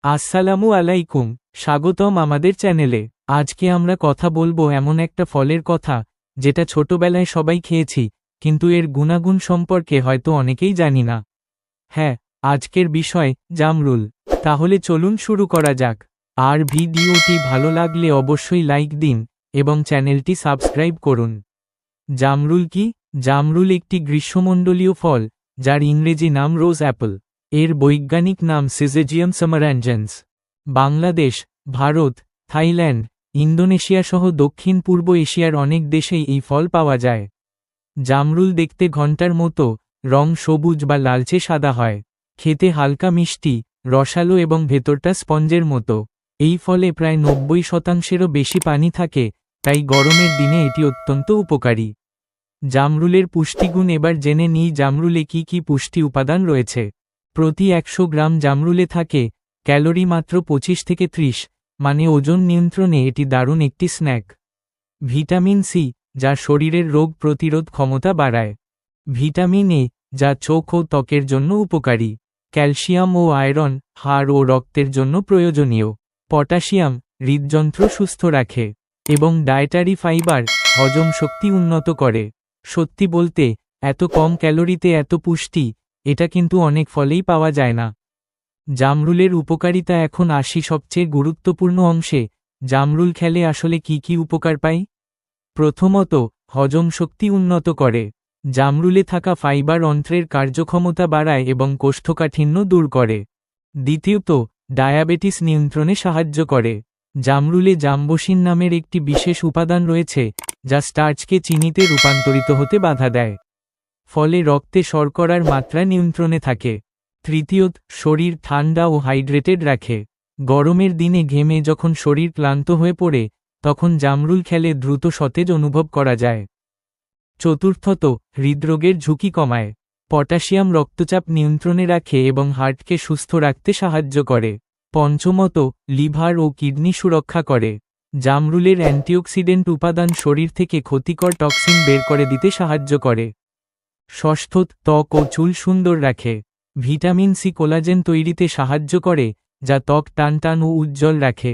আসসালামু আলাইকুম, স্বাগতম আমাদের চ্যানেলে। আজকে আমরা কথা বলবো এমন একটা ফলের কথা যেটা ছোটবেলায় সবাই খেয়েছি, কিন্তু এর গুণাগুণ সম্পর্কে হয়তো অনেকেই জানি না। হ্যাঁ, আজকের বিষয় জামরুল। তাহলে চলুন শুরু করা যাক। আর ভিডিওটি ভালো লাগলে অবশ্যই লাইক দিন এবং চ্যানেলটি সাবস্ক্রাইব করুন। জামরুল কি? জামরুল একটি গ্রীষ্মমণ্ডলীয় ফল, যার ইংরেজি নাম রোজ অ্যাপল। এর বৈজ্ঞানিক নাম সিজেজিয়াম সামারাঞ্জেন্স। বাংলাদেশ, ভারত, থাইল্যান্ড, ইন্দোনেশিয়া সহ দক্ষিণ পূর্ব এশিয়ার অনেক দেশেই এই ফল পাওয়া যায়। জামরুল দেখতে ঘণ্টার মতো, রং সবুজ বা লালচে সাদা হয়। খেতে হালকা মিষ্টি, রসালো এবং ভেতরটা স্পঞ্জের মতো। এই ফলে প্রায় 90%-এরও বেশি পানি থাকে, তাই গরমের দিনে এটি অত্যন্ত উপকারী। জামরুলের পুষ্টিগুণ এবার জেনে নিই জামরুলে কি কি পুষ্টি উপাদান রয়েছে। প্রতি 100 গ্রাম জামরুলে থাকে ক্যালোরি মাত্র 25 থেকে 30, মানে ওজন নিয়ন্ত্রণে এটি দারুণ একটি স্ন্যাক। ভিটামিন সি, যা শরীরের রোগ প্রতিরোধ ক্ষমতা বাড়ায়। ভিটামিন এ, যা চোখ ও ত্বকের জন্য উপকারী। ক্যালসিয়াম ও আয়রন, হাড় ও রক্তের জন্য প্রয়োজনীয়। পটাশিয়াম, হৃদযন্ত্র সুস্থ রাখে। এবং ডায়েটারি ফাইবার, হজম শক্তি উন্নত করে। সত্যি বলতে, এত কম ক্যালোরিতে এত পুষ্টি, এটা কিন্তু অনেক ফলেই পাওয়া যায় না। জামরুলের উপকারিতা এখন আসি সবচেয়ে গুরুত্বপূর্ণ অংশে। জামরুল খেলে আসলে কি কি উপকার পাই? প্রথমত, হজম শক্তি উন্নত করে। জামরুলে থাকা ফাইবার অন্ত্রের কার্যক্ষমতা বাড়ায় এবং কোষ্ঠকাঠিন্য দূর করে। দ্বিতীয়ত, ডায়াবেটিস নিয়ন্ত্রণে সাহায্য করে। জামরুলে জাম্বোসিন নামের একটি বিশেষ উপাদান রয়েছে, যা স্টার্চকে চিনিতে রূপান্তরিত হতে বাধা দেয়। ফলে রক্তে শর্করার মাত্রা নিয়ন্ত্রণে থাকে। তৃতীয়ত, শরীর ঠান্ডা ও হাইড্রেটেড রাখে। গরমের দিনে ঘেমে যখন শরীর ক্লান্ত হয়ে পড়ে, তখন জামরুল খেলে দ্রুত সতেজ অনুভব করা যায়। চতুর্থত, হৃদরোগের ঝুঁকি কমায়। পটাশিয়াম রক্তচাপ নিয়ন্ত্রণে রাখে এবং হার্টকে সুস্থ রাখতে সাহায্য করে। পঞ্চমত, লিভার ও কিডনি সুরক্ষা করে। জামরুলের অ্যান্টিঅক্সিডেন্ট উপাদান শরীর থেকে ক্ষতিকর টক্সিন বের করে দিতে সাহায্য করে। ষষ্ঠত, ত্বক ও চুল সুন্দর রাখে। ভিটামিন সি কোলাজেন তৈরিতে সাহায্য করে, যা ত্বক টানটান ও উজ্জ্বল রাখে।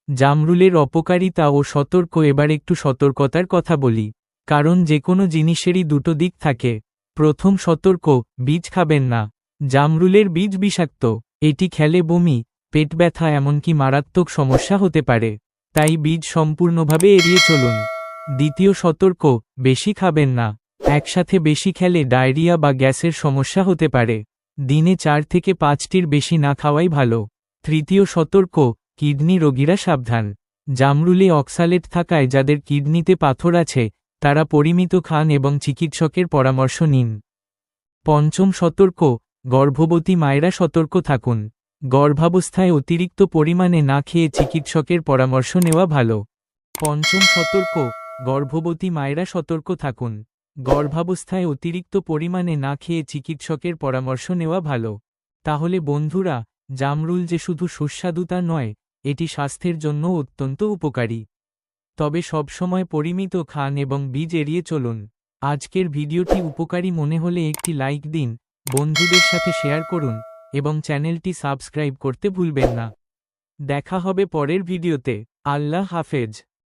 জামরুলের অপকারিতা ও সতর্ক। এবার একটু সতর্কতার কথা বলি, কারণ যে কোনো জিনিসেরই দুটো দিক থাকে। প্রথম সতর্ক, বীজ খাবেন না। জামরুলের বীজ বিষাক্ত। এটি খেলে বমি, পেট ব্যথা এমনকি মারাত্মক সমস্যা হতে পারে। তাই বীজ সম্পূর্ণভাবে এড়িয়ে চলুন। দ্বিতীয় সতর্ক, বেশি খাবেন না। একসাথে বেশি খেলে ডায়রিয়া বা গ্যাসের সমস্যা হতে পারে। দিনে 4 থেকে 5টির বেশি না খাওয়াই ভালো। তৃতীয় সতর্ক, কিডনি রোগীরা সাবধান। জামরুলে অক্সালেট থাকায় যাদের কিডনিতে পাথর আছে, তারা পরিমিত খান এবং চিকিৎসকের পরামর্শ নিন। পঞ্চম সতর্ক, গর্ভবতী মায়েরা সতর্ক থাকুন। গর্ভাবস্থায় অতিরিক্ত পরিমাণে না খেয়ে চিকিৎসকের পরামর্শ নেওয়া ভালো। পঞ্চম সতর্ক, গর্ভবতী মায়েরা সতর্ক থাকুন। গর্ভাবস্থায় অতিরিক্ত পরিমাণে না খেয়ে চিকিৎসকের পরামর্শ নেওয়া ভালো। তাহলে বন্ধুরা, জামরুল যে শুধু সুস্বাদু তা নয়, এটি স্বাস্থ্যের জন্য অত্যন্ত উপকারী। তবে সবসময় পরিমিত খান এবং বীজ এড়িয়ে চলুন। আজকের ভিডিওটি উপকারী মনে হলে একটি লাইক দিন, বন্ধুদের সাথে শেয়ার করুন এবং চ্যানেলটি সাবস্ক্রাইব করতে ভুলবেন না। দেখা হবে পরের ভিডিওতে। আল্লাহ হাফেজ।